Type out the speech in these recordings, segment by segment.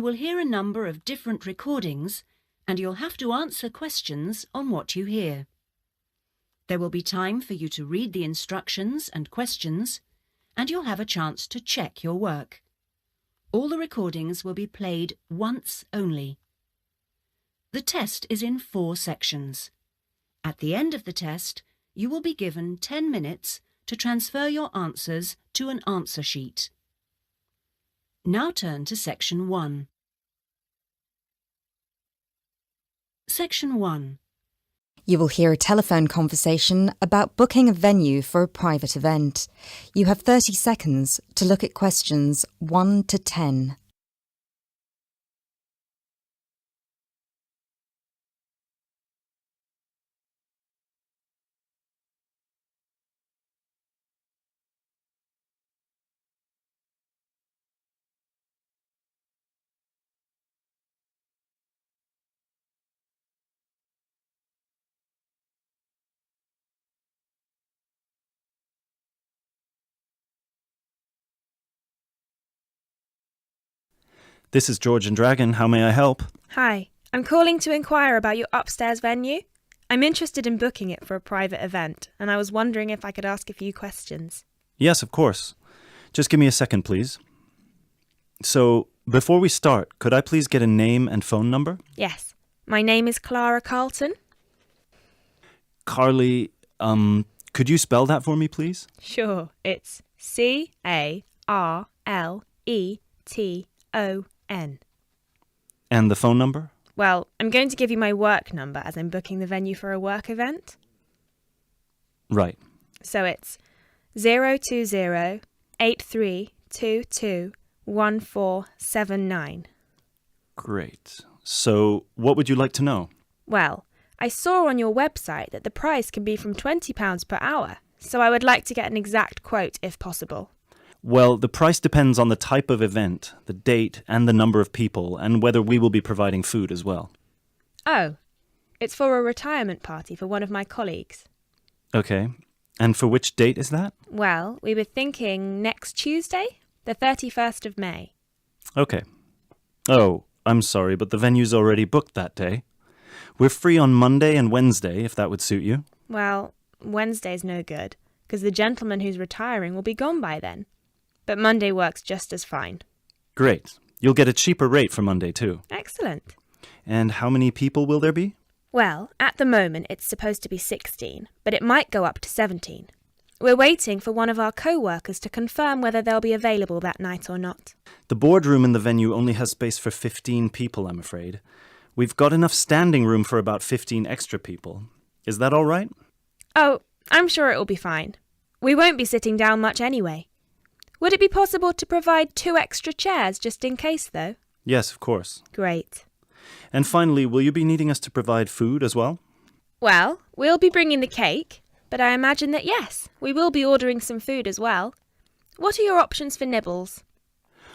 You will hear a number of different recordings and you'll have to answer questions on what you hear. There will be time for you to read the instructions and questions, and you'll have a chance to check your work. All the recordings will be played once only. The test is in 4 sections. At the end of the test, you will be given 10 minutes to transfer your answers to an answer sheet. Now turn to Section 1. Section 1. You will hear a telephone conversation about booking a venue for a private event. You have 30 seconds to look at questions 1 to 10. This is George and Dragon. How may I help? Hi, I'm calling to inquire about your upstairs venue. I'm interested in booking it for a private event, and I was wondering if I could ask a few questions. Yes, of course. Just give me a second, please. So, before we start, could I please get a name and phone number? Yes, my name is Clara Carlton. Carly, could you spell that for me, please? Sure, it's Carleton. And the phone number? Well, I'm going to give you my work number as I'm booking the venue for a work event. Right. So it's 020-8322-1479. Great. So, what would you like to know? Well, I saw on your website that the price can be from £20 per hour, so I would like to get an exact quote if possible. Well, the price depends on the type of event, the date, and the number of people, and whether we will be providing food as well. Oh, it's for a retirement party for one of my colleagues. Okay. And for which date is that? Well, we were thinking next Tuesday, the 31st of May. Okay. Oh, I'm sorry, but the venue's already booked that day. We're free on Monday and Wednesday, if that would suit you. Well, Wednesday's no good, because the gentleman who's retiring will be gone by then. But Monday works just as fine. Great. You'll get a cheaper rate for Monday, too. Excellent. And how many people will there be? Well, at the moment it's supposed to be 16, but it might go up to 17. We're waiting for one of our co-workers to confirm whether they'll be available that night or not. The boardroom in the venue only has space for 15 people, I'm afraid. We've got enough standing room for about 15 extra people. Is that all right? Oh, I'm sure it will be fine. We won't be sitting down much anyway. Would it be possible to provide 2 extra chairs just in case, though? Yes, of course. Great. And finally, will you be needing us to provide food as well? Well, we'll be bringing the cake, but I imagine that yes, we will be ordering some food as well. What are your options for nibbles?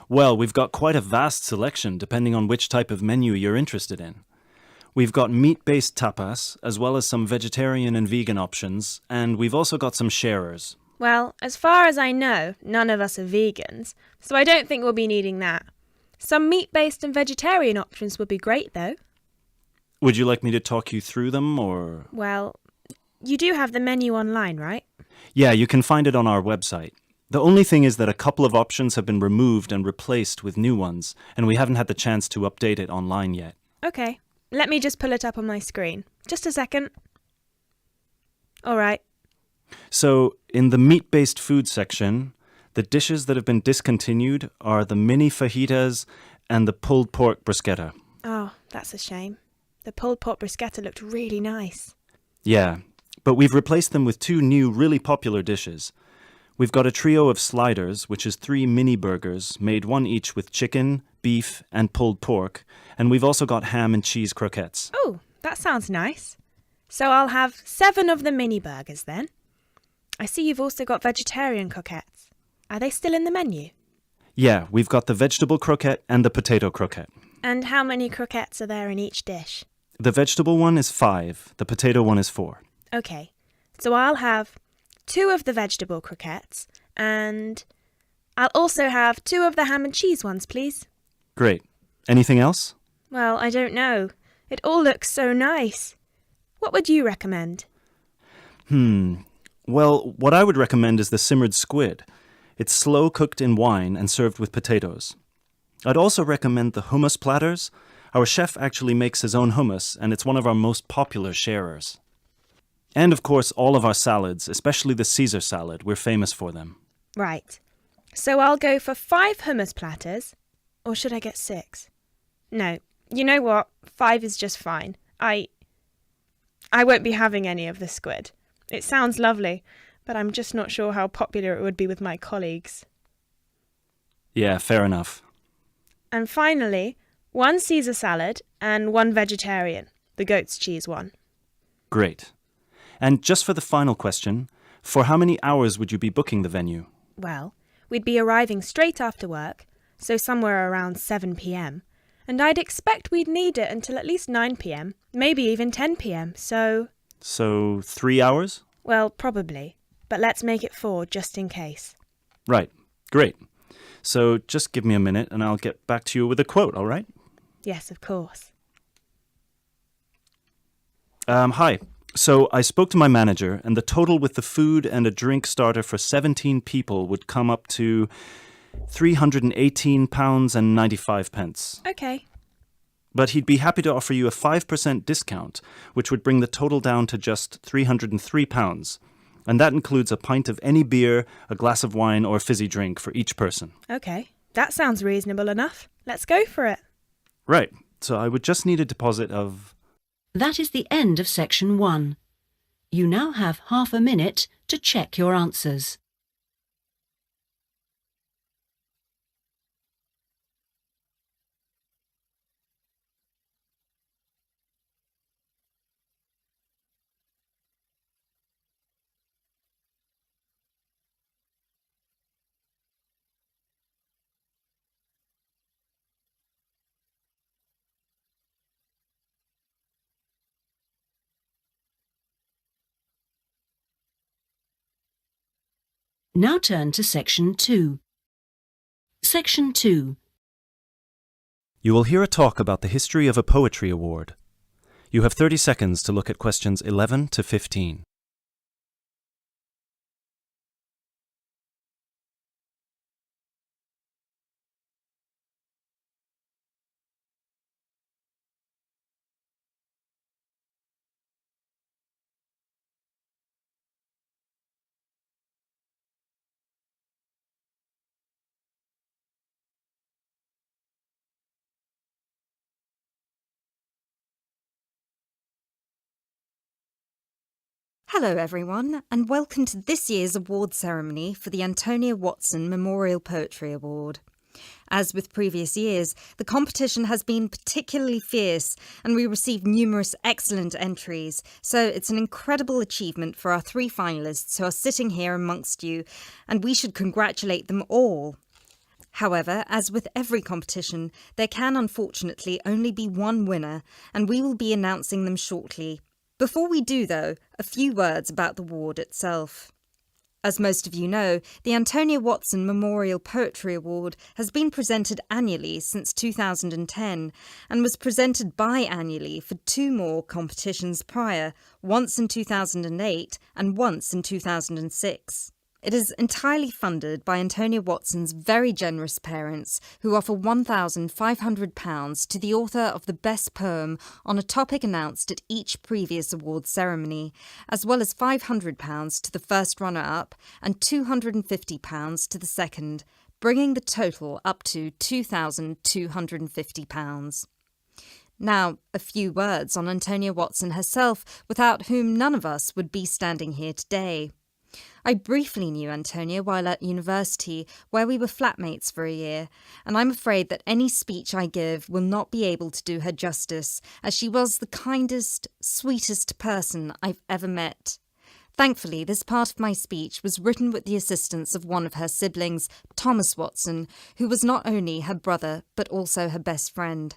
Well, we've got quite a vast selection depending on which type of menu you're interested in. We've got meat-based tapas, as well as some vegetarian and vegan options, and we've also got some sharers. Well, as far as I know, none of us are vegans, so I don't think we'll be needing that. Some meat-based and vegetarian options would be great, though. Would you like me to talk you through them, or...? Well, you do have the menu online, right? Yeah, you can find it on our website. The only thing is that a couple of options have been removed and replaced with new ones, and we haven't had the chance to update it online yet. Okay, let me just pull it up on my screen. Just a second. All right. So, in the meat-based food section, the dishes that have been discontinued are the mini fajitas and the pulled pork bruschetta. Oh, that's a shame. The pulled pork bruschetta looked really nice. Yeah, but we've replaced them with 2 new really popular dishes. We've got a trio of sliders, which is 3 mini burgers, made one each with chicken, beef, and pulled pork, and we've also got ham and cheese croquettes. Oh, that sounds nice. So I'll have 7 of the mini burgers then. I see you've also got vegetarian croquettes. Are they still in the menu? Yeah, we've got the vegetable croquette and the potato croquette. And how many croquettes are there in each dish? The vegetable one is 5, the potato one is 4. Okay, so I'll have 2 of the vegetable croquettes, and I'll also have 2 of the ham and cheese ones, please. Great. Anything else? Well, I don't know. It all looks so nice. What would you recommend? Well, what I would recommend is the simmered squid. It's slow cooked in wine and served with potatoes. I'd also recommend the hummus platters. Our chef actually makes his own hummus, and it's one of our most popular sharers. And of course, all of our salads, especially the Caesar salad. We're famous for them. Right. So I'll go for 5 hummus platters. Or should I get 6? No. You know what? 5 is just fine. I won't be having any of the squid. It sounds lovely, but I'm just not sure how popular it would be with my colleagues. Yeah, fair enough. And finally, 1 Caesar salad and 1 vegetarian, the goat's cheese one. Great. And just for the final question, for how many hours would you be booking the venue? Well, we'd be arriving straight after work, so somewhere around 7 p.m, and I'd expect we'd need it until at least 9 p.m, maybe even 10 p.m, so... So 3 hours? Well, probably, but let's make it 4 just in case. Right. Great. So just give me a minute and I'll get back to you with a quote, all right? Yes, of course. Hi. So I spoke to my manager, and the total with the food and a drink starter for 17 people would come up to £318.95. Okay. But he'd be happy to offer you a 5% discount, which would bring the total down to just £303. And that includes a pint of any beer, a glass of wine, or fizzy drink for each person. Okay, that sounds reasonable enough. Let's go for it. Right. So I would just need a deposit of... That is the end of section 1. You now have half a minute to check your answers. Now turn to section 2. Section 2. You will hear a talk about the history of a poetry award. You have 30 seconds to look at questions 11 to 15. Hello everyone, and welcome to this year's award ceremony for the Antonia Watson Memorial Poetry Award. As with previous years, the competition has been particularly fierce and we received numerous excellent entries, so it's an incredible achievement for our 3 finalists who are sitting here amongst you, and we should congratulate them all. However, as with every competition, there can unfortunately only be one winner, and we will be announcing them shortly. Before we do, though, a few words about the award itself. As most of you know, the Antonia Watson Memorial Poetry Award has been presented annually since 2010 and was presented biannually for 2 more competitions prior, once in 2008 and once in 2006. It is entirely funded by Antonia Watson's very generous parents, who offer £1,500 to the author of the best poem on a topic announced at each previous award ceremony, as well as £500 to the first runner-up and £250 to the second, bringing the total up to £2,250. Now, a few words on Antonia Watson herself, without whom none of us would be standing here today. I briefly knew Antonia while at university, where we were flatmates for a year, and I'm afraid that any speech I give will not be able to do her justice, as she was the kindest, sweetest person I've ever met. Thankfully, this part of my speech was written with the assistance of one of her siblings, Thomas Watson, who was not only her brother, but also her best friend.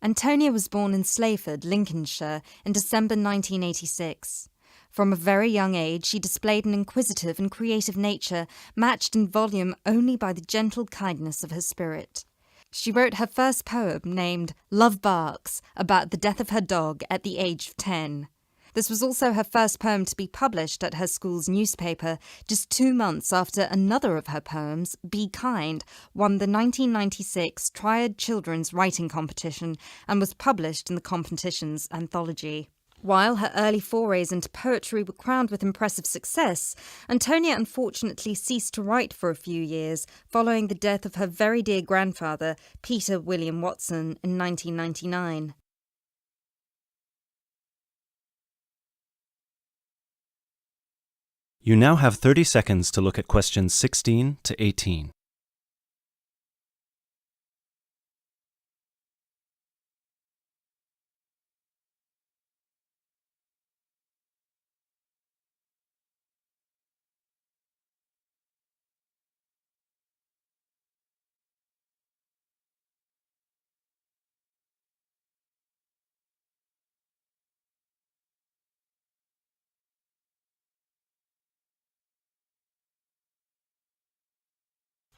Antonia was born in Slayford, Lincolnshire, in December 1986. From a very young age, she displayed an inquisitive and creative nature, matched in volume only by the gentle kindness of her spirit. She wrote her first poem named Love Barks about the death of her dog at the age of 10. This was also her first poem to be published at her school's newspaper, just 2 months after another of her poems, Be Kind, won the 1996 Triad Children's Writing Competition and was published in the competition's anthology. While her early forays into poetry were crowned with impressive success, Antonia unfortunately ceased to write for a few years following the death of her very dear grandfather, Peter William Watson, in 1999. You now have 30 seconds to look at questions 16 to 18.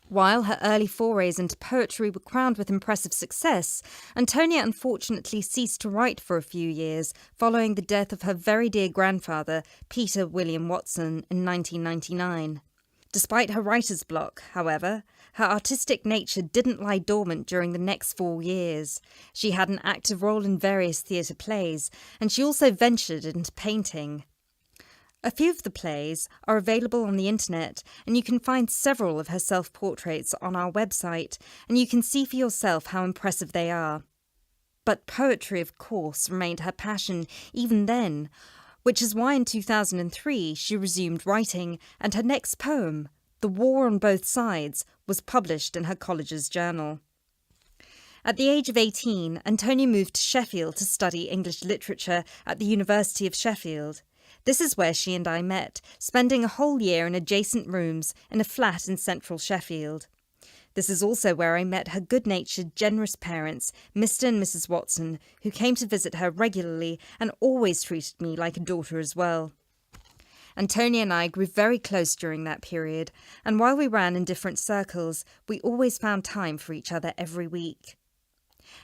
While her early forays into poetry were crowned with impressive success, Antonia unfortunately ceased to write for a few years following the death of her very dear grandfather, Peter William Watson, in 1999. Despite her writer's block, however, her artistic nature didn't lie dormant during the next 4 years. She had an active role in various theatre plays, and she also ventured into painting. A few of the plays are available on the internet, and you can find several of her self-portraits on our website, and you can see for yourself how impressive they are. But poetry, of course, remained her passion even then, which is why in 2003 she resumed writing, and her next poem, The War on Both Sides, was published in her college's journal. At the age of 18, Antonia moved to Sheffield to study English literature at the University of Sheffield. This is where she and I met, spending a whole year in adjacent rooms in a flat in central Sheffield. This is also where I met her good-natured, generous parents, Mr. and Mrs. Watson, who came to visit her regularly and always treated me like a daughter as well. Antonia and I grew very close during that period, and while we ran in different circles, we always found time for each other every week.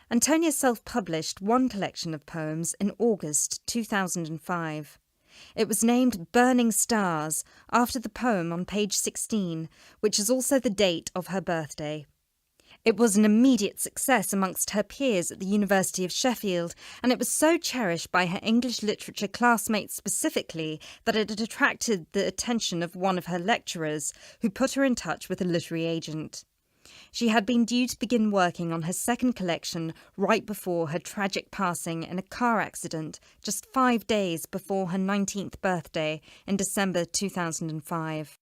Antonia self-published one collection of poems in August 2005. It was named Burning Stars, after the poem on page 16, which is also the date of her birthday. It was an immediate success amongst her peers at the University of Sheffield, and it was so cherished by her English literature classmates specifically that it had attracted the attention of one of her lecturers, who put her in touch with a literary agent. She had been due to begin working on her second collection right before her tragic passing in a car accident just 5 days before her 19th birthday in December 2005.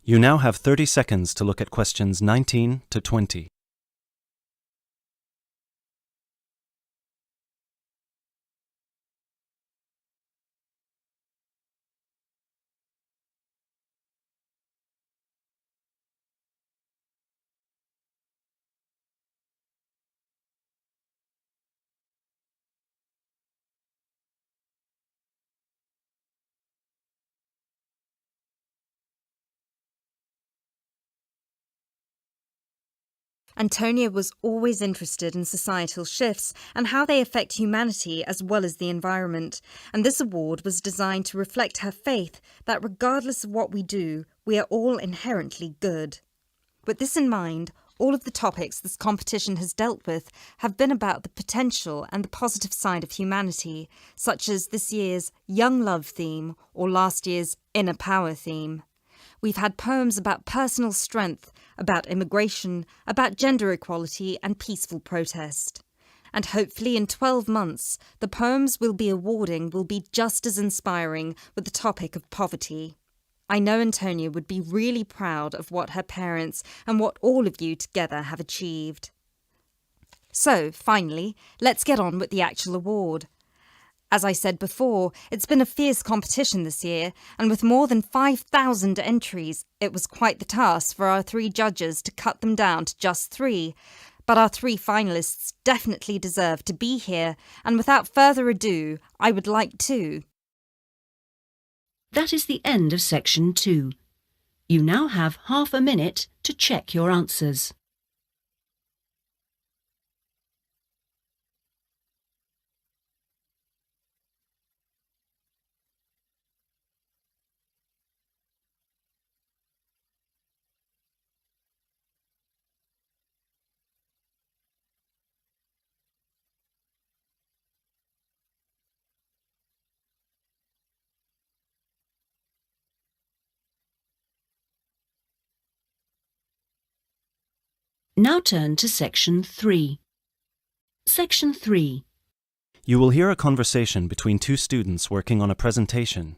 You now have 30 seconds to look at questions 19 to 20. Antonia was always interested in societal shifts and how they affect humanity as well as the environment, and this award was designed to reflect her faith that regardless of what we do, we are all inherently good. With this in mind, all of the topics this competition has dealt with have been about the potential and the positive side of humanity, such as this year's Young Love theme or last year's Inner Power theme. We've had poems about personal strength, about immigration, about gender equality and peaceful protest. And hopefully in 12 months, the poems we'll be awarding will be just as inspiring with the topic of poverty. I know Antonia would be really proud of what her parents and what all of you together have achieved. So, finally, let's get on with the actual award. As I said before, it's been a fierce competition this year, and with more than 5,000 entries, it was quite the task for our 3 judges to cut them down to just 3. But our 3 finalists definitely deserve to be here, and without further ado, I would like to. That is the end of section 2. You now have half a minute to check your answers. Now turn to Section 3. Section 3. You will hear a conversation between two students working on a presentation.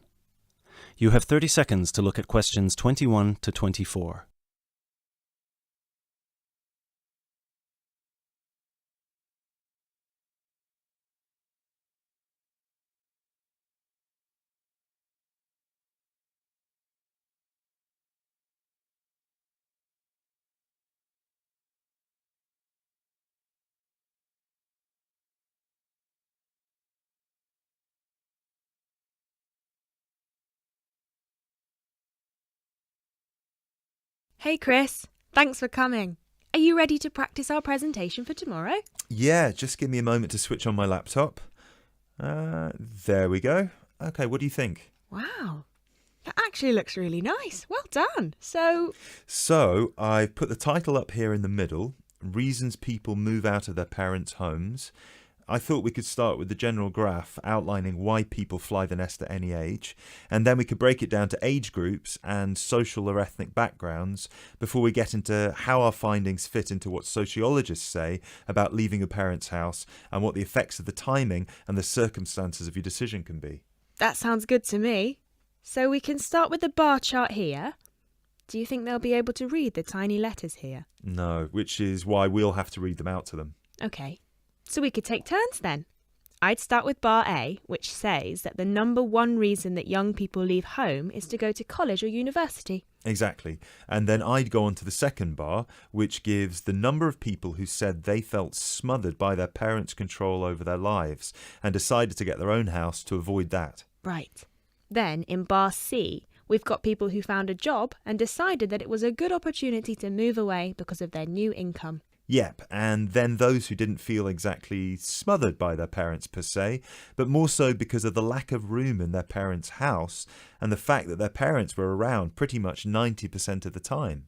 You have 30 seconds to look at questions 21 to 24. Hey Chris, thanks for coming. Are you ready to practice our presentation for tomorrow? Yeah, just give me a moment to switch on my laptop. There we go. Okay, what do you think? Wow, that actually looks really nice. Well done. So, I've put the title up here in the middle, Reasons People Move Out of Their Parents' Homes. I thought we could start with the general graph outlining why people fly the nest at any age, and then we could break it down to age groups and social or ethnic backgrounds before we get into how our findings fit into what sociologists say about leaving a parent's house and what the effects of the timing and the circumstances of your decision can be. that sounds good to me. So we can start with the bar chart here. Do you think they'll be able to read the tiny letters here? No, which is why we'll have to read them out to them. Okay, so we could take turns then. I'd start with bar A, which says that the number one reason that young people leave home is to go to college or university. Exactly. And then I'd go on to the second bar, which gives the number of people who said they felt smothered by their parents' control over their lives and decided to get their own house to avoid that. Right. Then in bar C, we've got people who found a job and decided that it was a good opportunity to move away because of their new income. Yep, and then those who didn't feel exactly smothered by their parents per se, but more so because of the lack of room in their parents' house and the fact that their parents were around pretty much 90% of the time.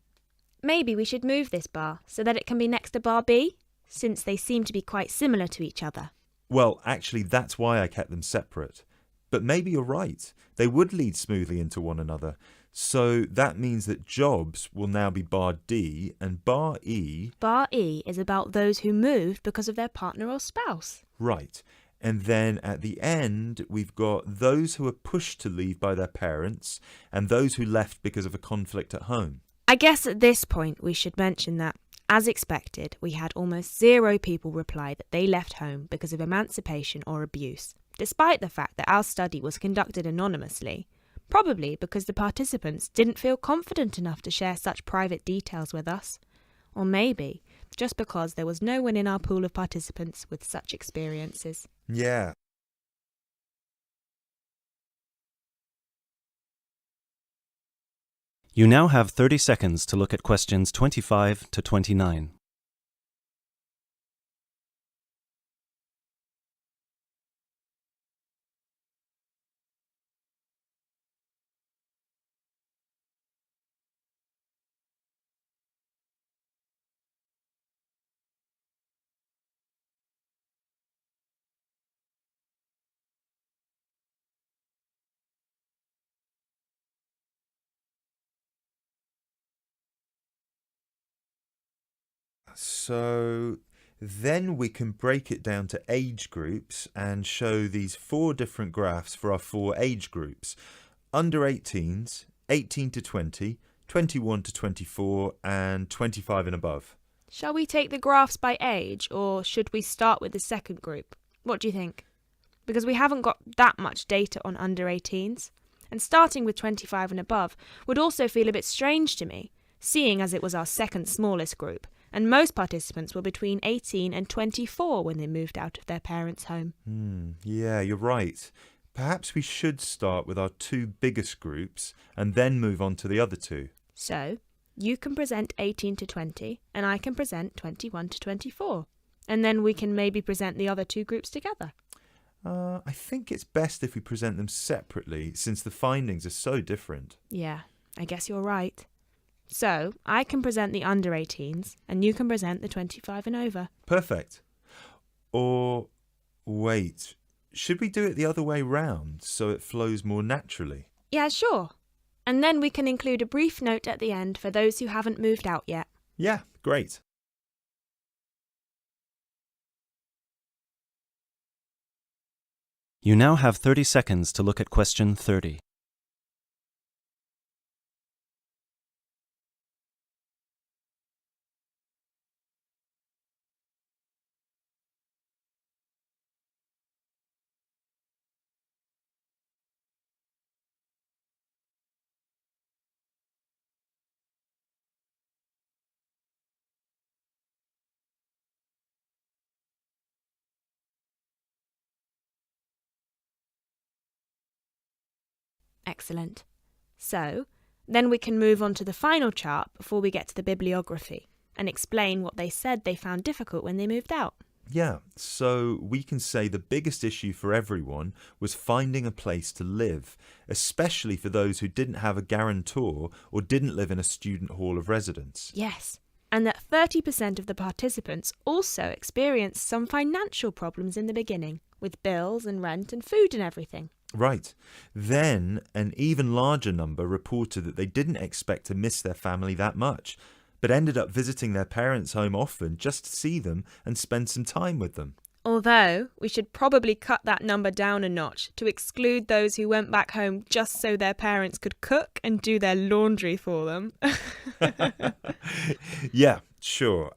Maybe we should move this bar so that it can be next to bar B, since they seem to be quite similar to each other. Well, actually, that's why I kept them separate. But maybe you're right. They would lead smoothly into one another. So that means that jobs will now be bar D and bar E. Bar E is about those who moved because of their partner or spouse. Right. And then at the end, we've got those who are pushed to leave by their parents and those who left because of a conflict at home. I guess at this point we should mention that, as expected, we had almost 0 people reply that they left home because of emancipation or abuse, despite the fact that our study was conducted anonymously. Probably because the participants didn't feel confident enough to share such private details with us. Or maybe just because there was no one in our pool of participants with such experiences. Yeah. You now have 30 seconds to look at questions 25 to 29. So then we can break it down to age groups and show these 4 different graphs for our 4 age groups. Under 18s, 18 to 20, 21 to 24 and 25 and above. Shall we take the graphs by age, or should we start with the second group? What do you think? Because we haven't got that much data on under 18s, and starting with 25 and above would also feel a bit strange to me, seeing as it was our second smallest group, and most participants were between 18 and 24 when they moved out of their parents' home. Yeah, you're right. Perhaps we should start with our 2 biggest groups and then move on to the other 2. So, you can present 18 to 20, and I can present 21 to 24. And then we can maybe present the other two groups together. I think it's best if we present them separately, since the findings are so different. Yeah, I guess you're right. So, I can present the under 18s, and you can present the 25 and over. Perfect. Or, wait, should we do it the other way round, so it flows more naturally? Yeah, sure. And then we can include a brief note at the end for those who haven't moved out yet. Yeah, great. You now have 30 seconds to look at question 30. Excellent. So, then we can move on to the final chart before we get to the bibliography and explain what they said they found difficult when they moved out. Yeah, so we can say the biggest issue for everyone was finding a place to live, especially for those who didn't have a guarantor or didn't live in a student hall of residence. Yes, and that 30% of the participants also experienced some financial problems in the beginning, with bills and rent and food and everything. Right. Then an even larger number reported that they didn't expect to miss their family that much, but ended up visiting their parents' home often just to see them and spend some time with them. Although, we should probably cut that number down a notch to exclude those who went back home just so their parents could cook and do their laundry for them. Yeah, sure.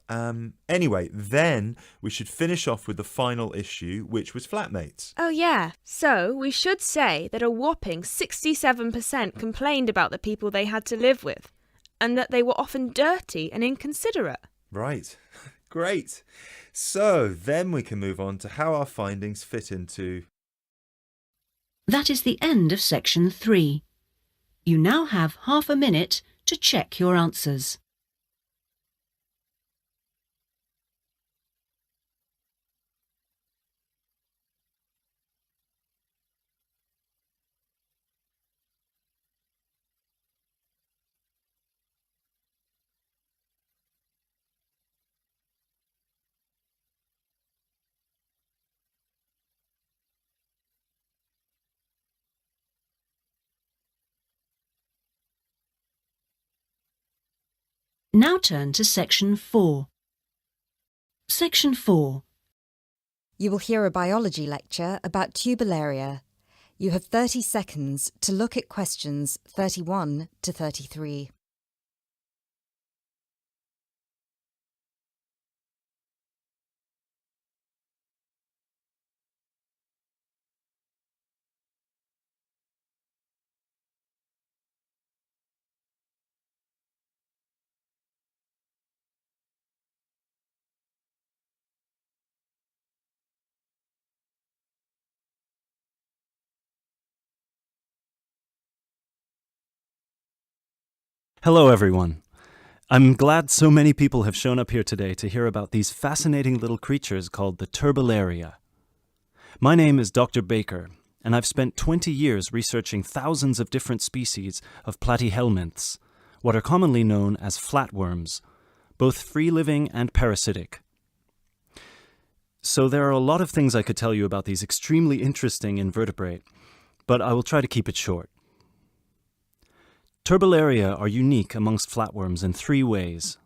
Anyway, then we should finish off with the final issue, which was flatmates. Oh yeah, so we should say that a whopping 67% complained about the people they had to live with, and that they were often dirty and inconsiderate. Right. Great. So then we can move on to how our findings fit into... That is the end of section 3. You now have half a minute to check your answers. Now turn to section 4. Section 4. You will hear a biology lecture about tuberlaria. You have 30 seconds to look at questions 31 to 33. Hello, everyone. I'm glad so many people have shown up here today to hear about these fascinating little creatures called the turbolaria. My name is Dr. Baker, and I've spent 20 years researching thousands of different species of platyhelminths, what are commonly known as flatworms, both free-living and parasitic. So there are a lot of things I could tell you about these extremely interesting invertebrate, but I will try to keep it short. Turbolaria are unique amongst flatworms in 3 ways.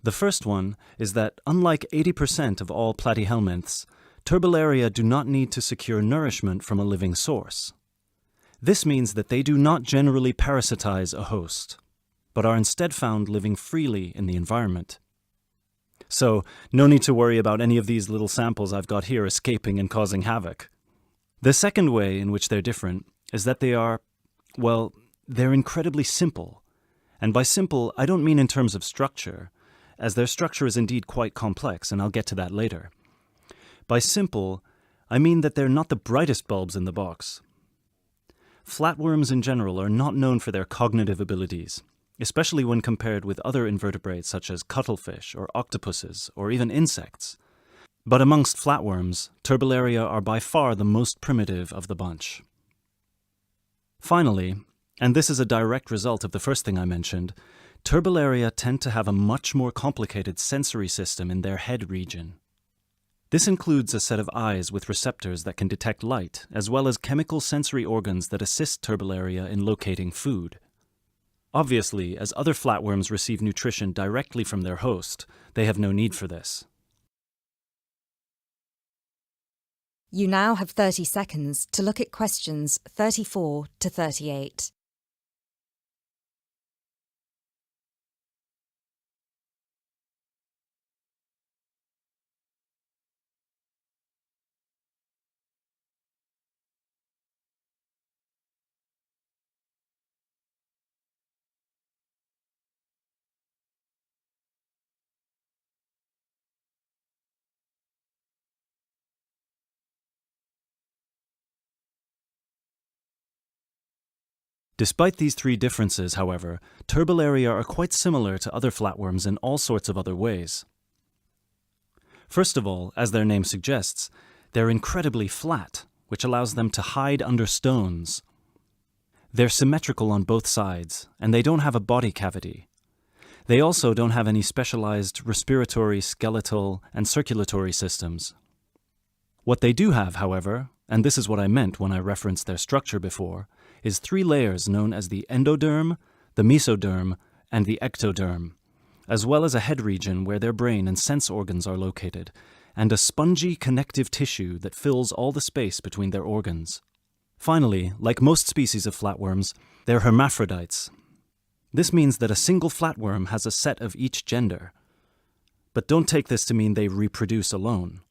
The first one is that, unlike 80% of all platyhelminths, turbolaria do not need to secure nourishment from a living source. This means that they do not generally parasitize a host, but are instead found living freely in the environment. So, no need to worry about any of these little samples I've got here escaping and causing havoc. The second way in which they're different is that they are, well, they're incredibly simple. And by simple, I don't mean in terms of structure, as their structure is indeed quite complex, and I'll get to that later. By simple, I mean that they're not the brightest bulbs in the box. Flatworms in general are not known for their cognitive abilities, especially when compared with other invertebrates such as cuttlefish or octopuses or even insects. But amongst flatworms, Turbellaria are by far the most primitive of the bunch. Finally, and this is a direct result of the first thing I mentioned, Turbellaria tend to have a much more complicated sensory system in their head region. This includes a set of eyes with receptors that can detect light, as well as chemical sensory organs that assist Turbellaria in locating food. Obviously, as other flatworms receive nutrition directly from their host, they have no need for this. You now have 30 seconds to look at questions 34 to 38. Despite these three differences, however, Turbellaria are quite similar to other flatworms in all sorts of other ways. First of all, as their name suggests, they're incredibly flat, which allows them to hide under stones. They're symmetrical on both sides, and they don't have a body cavity. They also don't have any specialized respiratory, skeletal, and circulatory systems. What they do have, however, and this is what I meant when I referenced their structure before, is three layers known as the endoderm, the mesoderm, and the ectoderm, as well as a head region where their brain and sense organs are located, and a spongy connective tissue that fills all the space between their organs. Finally, like most species of flatworms, they're hermaphrodites. This means that a single flatworm has a set of each gender. But don't take this to mean they reproduce alone.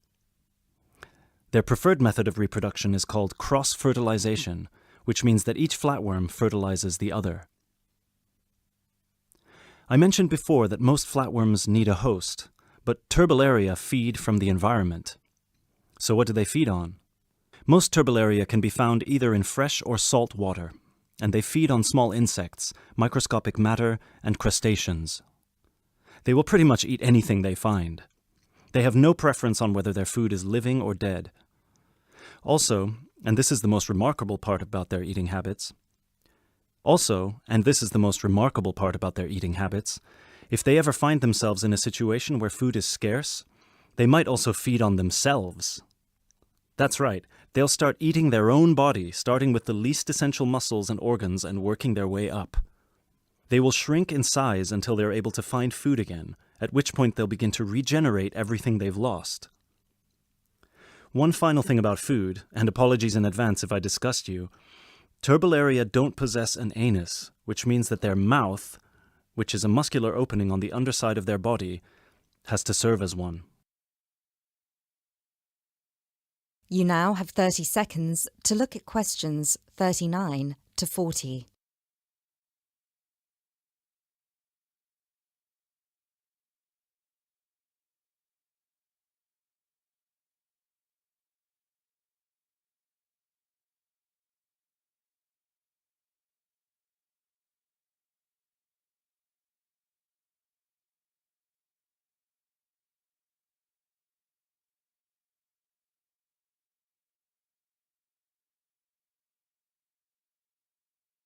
Their preferred method of reproduction is called cross-fertilization, which means that each flatworm fertilizes the other. I mentioned before that most flatworms need a host, but Turbellaria feed from the environment. So what do they feed on? Most Turbellaria can be found either in fresh or salt water, and they feed on small insects, microscopic matter, and crustaceans. They will pretty much eat anything they find. They have no preference on whether their food is living or dead. Also, and this is the most remarkable part about their eating habits, if they ever find themselves in a situation where food is scarce, they might also feed on themselves. That's right, they'll start eating their own body, starting with the least essential muscles and organs and working their way up. They will shrink in size until they're able to find food again, at which point they'll begin to regenerate everything they've lost. One final thing about food, and apologies in advance if I disgust you, Turbellaria don't possess an anus, which means that their mouth, which is a muscular opening on the underside of their body, has to serve as one. You now have 30 seconds to look at questions 39 to 40.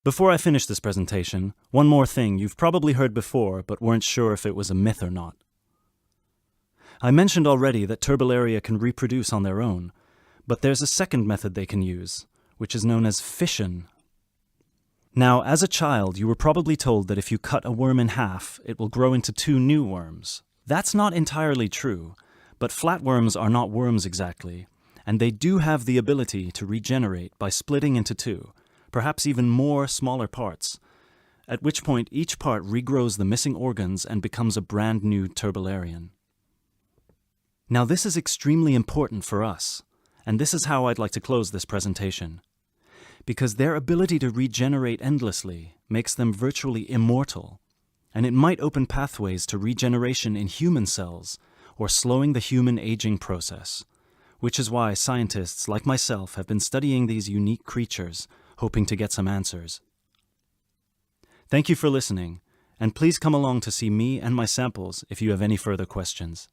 Before I finish this presentation, one more thing you've probably heard before but weren't sure if it was a myth or not. I mentioned already that Turbellaria can reproduce on their own, but there's a second method they can use, which is known as fission. Now, as a child, you were probably told that if you cut a worm in half, it will grow into 2 new worms. That's not entirely true, but flatworms are not worms exactly, and they do have the ability to regenerate by splitting into 2, perhaps even more smaller parts, at which point each part regrows the missing organs and becomes a brand new Turbellarian. Now this is extremely important for us, and this is how I'd like to close this presentation. Because their ability to regenerate endlessly makes them virtually immortal, and it might open pathways to regeneration in human cells or slowing the human aging process, which is why scientists like myself have been studying these unique creatures, hoping to get some answers. Thank you for listening, and please come along to see me and my samples if you have any further questions.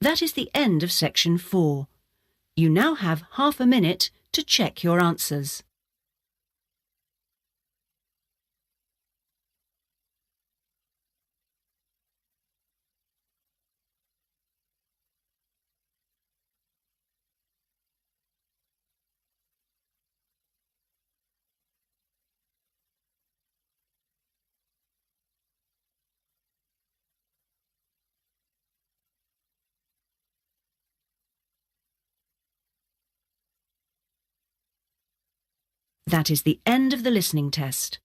That is the end of section 4. You now have half a minute to check your answers. That is the end of the listening test.